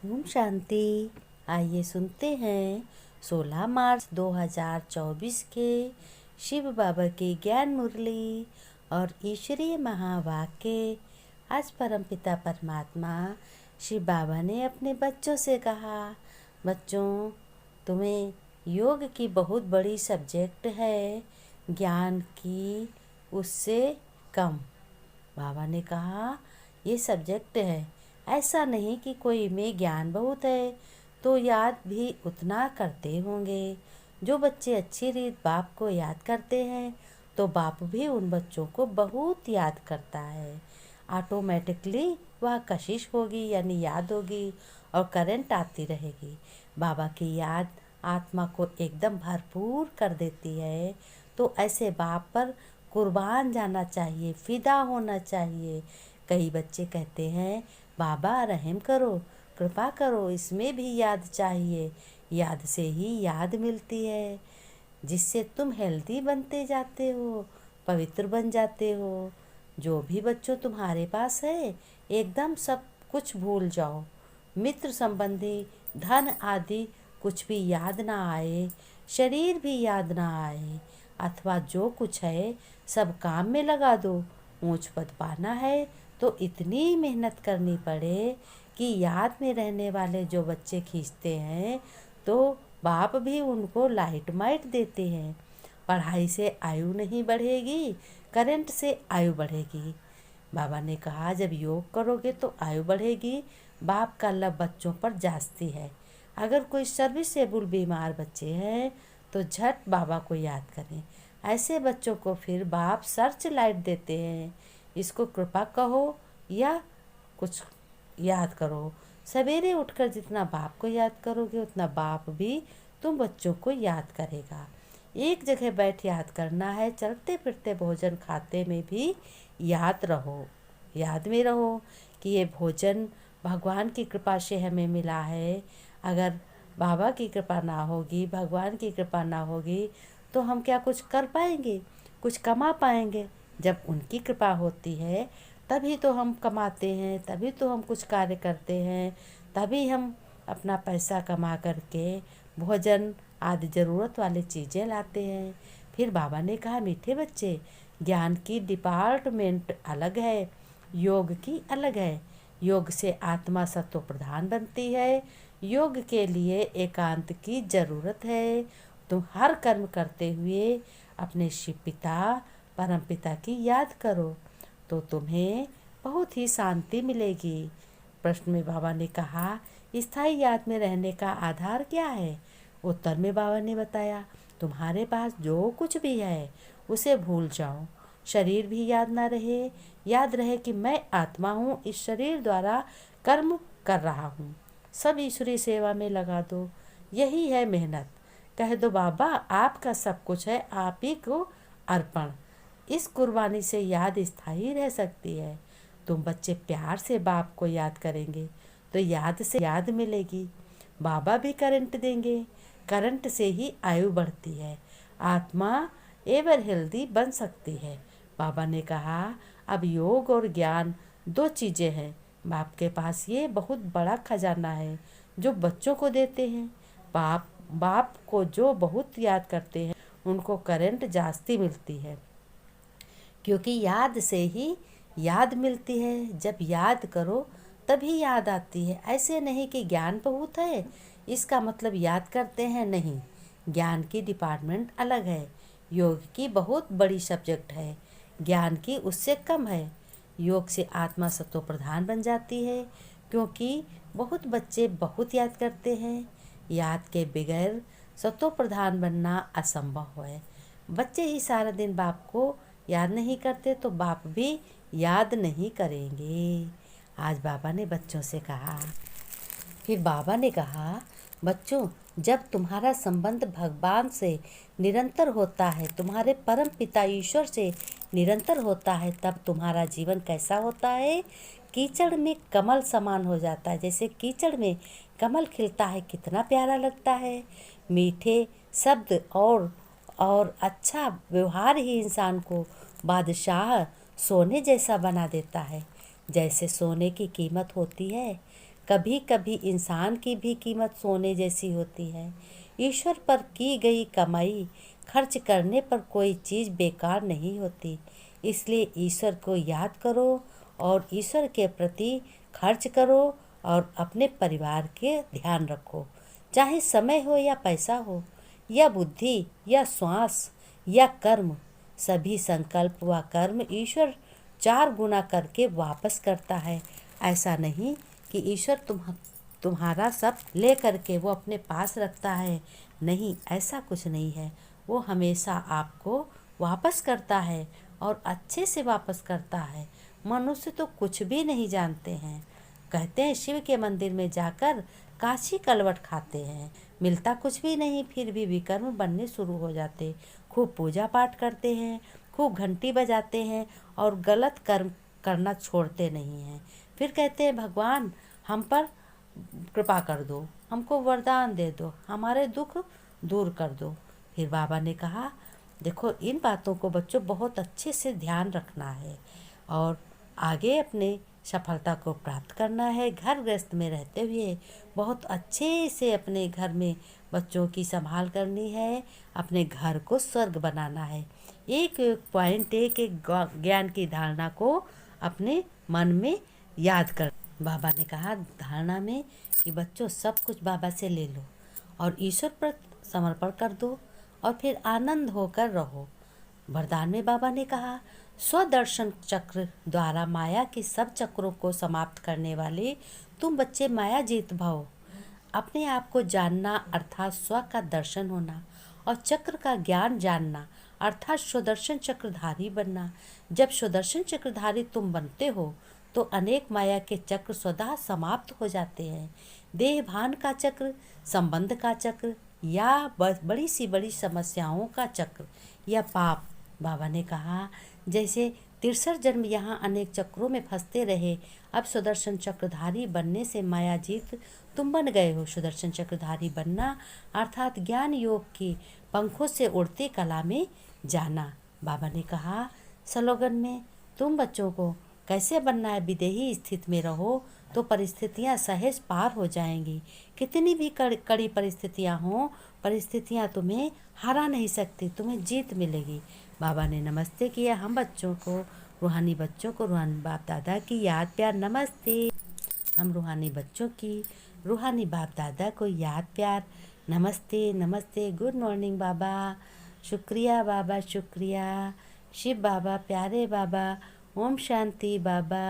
ओम शांति। आइए सुनते हैं 16 मार्च 2024 के शिव बाबा की ज्ञान मुरली और ईश्वरीय महावाक्य। आज परमपिता परमात्मा शिव बाबा ने अपने बच्चों से कहा, बच्चों, तुम्हें योग की बहुत बड़ी सब्जेक्ट है, ज्ञान की उससे कम। बाबा ने कहा ये सब्जेक्ट है, ऐसा नहीं कि कोई में ज्ञान बहुत है तो याद भी उतना करते होंगे। जो बच्चे अच्छी रीत बाप को याद करते हैं तो बाप भी उन बच्चों को बहुत याद करता है। ऑटोमेटिकली वह कशिश होगी यानी याद होगी और करंट आती रहेगी। बाबा की याद आत्मा को एकदम भरपूर कर देती है। तो ऐसे बाप पर कुर्बान जाना चाहिए, फिदा होना चाहिए। कई बच्चे कहते हैं, बाबा रहम करो, कृपा करो, इसमें भी याद चाहिए। याद से ही याद मिलती है, जिससे तुम हेल्दी बनते जाते हो, पवित्र बन जाते हो। जो भी बच्चों तुम्हारे पास है एकदम सब कुछ भूल जाओ। मित्र संबंधी धन आदि कुछ भी याद ना आए, शरीर भी याद ना आए, अथवा जो कुछ है सब काम में लगा दो। ऊंच पद पाना है तो इतनी मेहनत करनी पड़े कि याद में रहने वाले जो बच्चे खींचते हैं तो बाप भी उनको लाइट माइट देते हैं। पढ़ाई से आयु नहीं बढ़ेगी, करंट से आयु बढ़ेगी। बाबा ने कहा जब योग करोगे तो आयु बढ़ेगी। बाप का लव बच्चों पर जास्ती है। अगर कोई सर्विसेबल बीमार बच्चे हैं तो झट बाबा को याद करें। ऐसे बच्चों को फिर बाप सर्च लाइट देते हैं। इसको कृपा कहो या कुछ याद करो। सवेरे उठकर जितना बाप को याद करोगे उतना बाप भी तुम बच्चों को याद करेगा। एक जगह बैठ याद करना है, चलते फिरते भोजन खाते में भी याद रहो, याद में रहो कि ये भोजन भगवान की कृपा से हमें मिला है। अगर बाबा की कृपा ना होगी, भगवान की कृपा ना होगी तो हम क्या कुछ कर पाएंगे, कुछ कमा पाएंगे? जब उनकी कृपा होती है तभी तो हम कमाते हैं, तभी तो हम कुछ कार्य करते हैं, तभी हम अपना पैसा कमा करके भोजन आदि ज़रूरत वाली चीज़ें लाते हैं। फिर बाबा ने कहा, मीठे बच्चे, ज्ञान की डिपार्टमेंट अलग है, योग की अलग है। योग से आत्मा सत्व प्रधान बनती है। योग के लिए एकांत की ज़रूरत है। तुम हर कर्म करते हुए अपने शिव पिता परम पिता की याद करो तो तुम्हें बहुत ही शांति मिलेगी। प्रश्न में बाबा ने कहा, स्थायी याद में रहने का आधार क्या है? उत्तर में बाबा ने बताया, तुम्हारे पास जो कुछ भी है उसे भूल जाओ। शरीर भी याद ना रहे, याद रहे कि मैं आत्मा हूँ, इस शरीर द्वारा कर्म कर रहा हूँ। सब ईश्वरीय सेवा में लगा दो, यही है मेहनत। कह दो, बाबा आपका सब कुछ है, आप ही को अर्पण। इस कुर्बानी से याद स्थायी रह सकती है। तुम बच्चे प्यार से बाप को याद करेंगे तो याद से याद मिलेगी। बाबा भी करंट देंगे, करंट से ही आयु बढ़ती है, आत्मा एवर हेल्दी बन सकती है। बाबा ने कहा, अब योग और ज्ञान दो चीज़ें हैं। बाप के पास ये बहुत बड़ा खजाना है जो बच्चों को देते हैं। बाप को जो बहुत याद करते हैं उनको करंट जास्ती मिलती है, क्योंकि याद से ही याद मिलती है। जब याद करो तभी याद आती है। ऐसे नहीं कि ज्ञान बहुत है इसका मतलब याद करते हैं, नहीं। ज्ञान की डिपार्टमेंट अलग है, योग की बहुत बड़ी सब्जेक्ट है, ज्ञान की उससे कम है। योग से आत्मा सत्व प्रधान बन जाती है, क्योंकि बहुत बच्चे बहुत याद करते हैं। याद के बगैर सत्व प्रधान बनना असंभव है। बच्चे ही सारा दिन बाप को याद नहीं करते तो बाप भी याद नहीं करेंगे। आज बाबा ने बच्चों से कहा, फिर बाबा ने कहा, बच्चों, जब तुम्हारा संबंध भगवान से निरंतर होता है, तुम्हारे परम पिता ईश्वर से निरंतर होता है, तब तुम्हारा जीवन कैसा होता है? कीचड़ में कमल समान हो जाता है। जैसे कीचड़ में कमल खिलता है, कितना प्यारा लगता है। मीठे शब्द और अच्छा व्यवहार ही इंसान को बादशाह सोने जैसा बना देता है। जैसे सोने की कीमत होती है, कभी कभी इंसान की भी कीमत सोने जैसी होती है। ईश्वर पर की गई कमाई खर्च करने पर कोई चीज़ बेकार नहीं होती। इसलिए ईश्वर को याद करो और ईश्वर के प्रति खर्च करो और अपने परिवार के ध्यान रखो। चाहे समय हो या पैसा हो या बुद्धि या श्वास या कर्म, सभी संकल्प व कर्म ईश्वर 4 गुना करके वापस करता है। ऐसा नहीं कि ईश्वर तुम्हारा सब ले करके वो अपने पास रखता है। नहीं, ऐसा कुछ नहीं है। वो हमेशा आपको वापस करता है और अच्छे से वापस करता है। मनुष्य तो कुछ भी नहीं जानते हैं। कहते हैं शिव के मंदिर में जाकर काशी कलवट खाते हैं, मिलता कुछ भी नहीं, फिर भी विकर्म बनने शुरू हो जाते। खूब पूजा पाठ करते हैं, खूब घंटी बजाते हैं और गलत कर्म करना छोड़ते नहीं हैं। फिर कहते हैं भगवान हम पर कृपा कर दो, हमको वरदान दे दो, हमारे दुख दूर कर दो। फिर बाबा ने कहा देखो, इन बातों को बच्चों बहुत अच्छे से ध्यान रखना है और आगे अपने सफलता को प्राप्त करना है। घर गृहस्थ में रहते हुए बहुत अच्छे से अपने घर में बच्चों की संभाल करनी है, अपने घर को स्वर्ग बनाना है। एक एक पॉइंट, एक एक ज्ञान की धारणा को अपने मन में याद कर। बाबा ने कहा धारणा में कि बच्चों सब कुछ बाबा से ले लो और ईश्वर पर समर्पण कर दो और फिर आनंद होकर रहो। वरदान में बाबा ने कहा स्वदर्शन चक्र द्वारा माया के सब चक्रों को समाप्त करने वाले तुम बच्चे माया जीत भव। अपने आप को जानना अर्थात स्व का दर्शन होना और चक्र का ज्ञान जानना अर्थात स्वदर्शन चक्रधारी बनना। जब स्वदर्शन चक्रधारी तुम बनते हो तो अनेक माया के चक्र स्वतः समाप्त हो जाते हैं। देह भान का चक्र, संबंध का चक्र या बड़ी सी बड़ी समस्याओं का चक्र या पाप। बाबा ने कहा जैसे 63 जन्म यहाँ अनेक चक्रों में फंसते रहे, अब सुदर्शन चक्रधारी बनने से माया जीत तुम बन गए हो। सुदर्शन चक्रधारी बनना अर्थात ज्ञान योग की पंखों से उड़ती कला में जाना। बाबा ने कहा स्लोगन में तुम बच्चों को कैसे बनना है। विदेही स्थिति में रहो तो परिस्थितियाँ सहज पार हो जाएंगी। कितनी भी कड़ी परिस्थितियाँ हों, परिस्थितियाँ तुम्हें हरा नहीं सकती, तुम्हें जीत मिलेगी। बाबा ने नमस्ते किया हम बच्चों को, रूहानी बच्चों को रूहानी बाप दादा की याद प्यार नमस्ते। हम रूहानी बच्चों की रूहानी बाप दादा को याद प्यार नमस्ते नमस्ते। गुड मॉर्निंग बाबा, शुक्रिया बाबा, शुक्रिया। शिव बाबा, प्यारे बाबा, ओम शांति बाबा।